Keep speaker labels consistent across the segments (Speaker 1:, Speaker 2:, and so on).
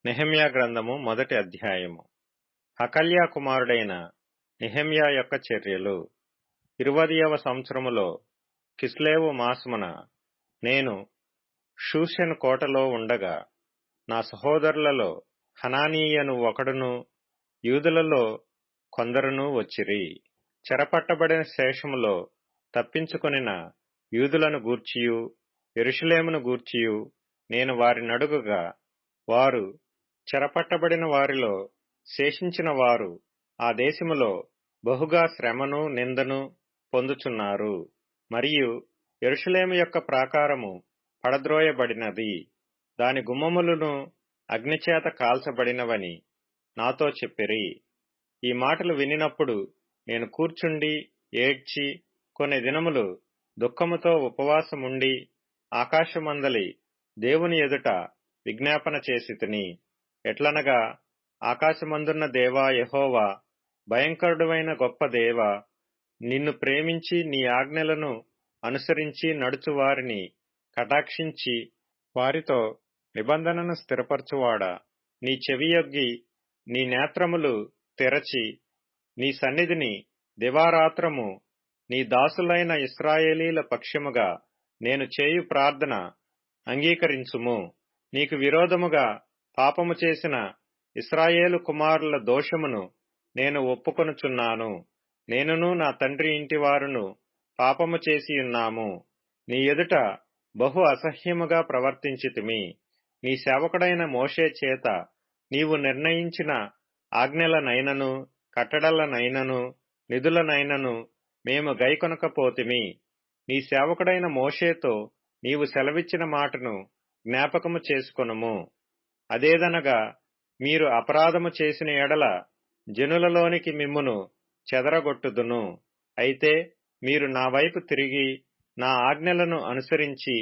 Speaker 1: నెహెమ్యా గ్రంథము మొదటి అధ్యాయము. హకల్యా కుమారుడైన నెహెమ్యా యొక్క చర్యలు. 20వ సంవత్సరములో కిస్లేవు మాసమున నేను షూషెను కోటలో ఉండగా నా సహోదరులలో హనానీయను ఒకడును యూదులలో కొందరును వచ్చిరి. చెరపట్టబడిన శేషములో తప్పించుకొనిన యూదులను గూర్చియు యెరూషలేమును గూర్చియు నేను వారినడుగగా, వారు చెరపట్టబడిన వారిలో శేషించిన వారు ఆ దేశములో బహుగా శ్రమను నిందను పొందుచున్నారు. మరియు యెరూషలేము యొక్క ప్రాకారము పడద్రోయబడినది, దాని గుమ్మములను అగ్నిచేత కాల్చబడినవని నాతో చెప్పిరి. ఈ మాటలు వినినప్పుడు నేను కూర్చుండి ఏడ్చి కొన్ని దినములు దుఃఖముతో ఉపవాసముండి ఆకాశమందలి దేవుని ఎదుట విజ్ఞాపన చేసితిని. ఎట్లనగా, ఆకాశమందున్న దేవా యెహోవా, భయంకరుడైన గొప్ప దేవా, నిన్ను ప్రేమించి నీ ఆజ్ఞలను అనుసరించి నడుచు వారిని కటాక్షించి వారితో నిబంధనను స్థిరపరచువాడా, నీ చెవియొగ్గి నీ నేత్రములు తెరచి నీ సన్నిధిని దివారాత్రము నీ దాసులైన ఇశ్రాయేలీల పక్షముగా నేను చేయు ప్రార్థన అంగీకరించుము. నీకు విరోధముగా పాపము చేసిన ఇశ్రాయేలు కుమారుల దోషమును నేను ఒప్పుకొనుచున్నాను. నేనును నా తండ్రి ఇంటివారును పాపము చేసియున్నాము. నీ ఎదుట బహు అసహ్యముగా ప్రవర్తించితిమి. నీ సేవకుడైన మోషే చేత నీవు నిర్ణయించిన ఆజ్ఞలనైనను కట్టడలనైనను నిధులనైనను మేము గైకొనకపోతిమి. నీ సేవకుడైన మోషేతో నీవు సెలవిచ్చిన మాటను జ్ఞాపకము చేసుకొనుము. అదేదనగా, మీరు అపరాధము చేసిన ఎడల జనులలోనికి మిమ్మును చెదరగొట్టుదును. అయితే మీరు నా వైపు తిరిగి నా ఆజ్ఞలను అనుసరించి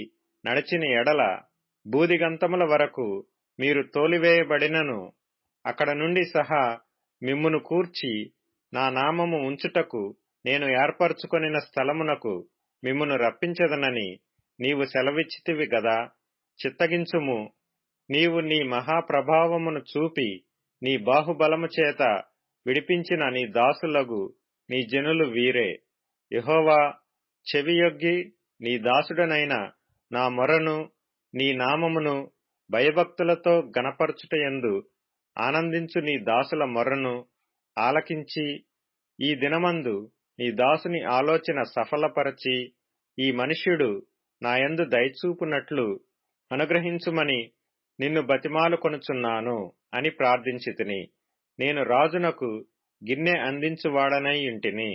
Speaker 1: నడిచిన ఎడల బూదిగంతముల వరకు మీరు తోలివేయబడినను అక్కడ నుండి సహా మిమ్మును కూర్చి నా నామము ఉంచుటకు నేను ఏర్పరచుకొనిన స్థలమునకు మిమ్మును రప్పించదనని నీవు సెలవిచ్చితివి గదా. చిత్తగించుము. నీవు నీ మహాప్రభావమును చూపి నీ బాహుబలము చేత విడిపించిన నీ దాసులగు నీ జనులు వీరే. యెహోవా, చెవియొగ్గి నీ దాసుడనైన నా మొరను నీ నామమును భయభక్తులతో గణపరచుటయందు ఆనందించు నీ దాసుల మొరను ఆలకించి ఈ దినమందు నీ దాసుని ఆలోచన సఫలపరచి ఈ మనుష్యుడు నాయందు దయచూపునట్లు అనుగ్రహించుమని నిన్ను బతిమాలుకొనుచున్నాను అని ప్రార్థించితిని. నేను రాజునకు గిన్నె అందించువాడనై యుంటిని.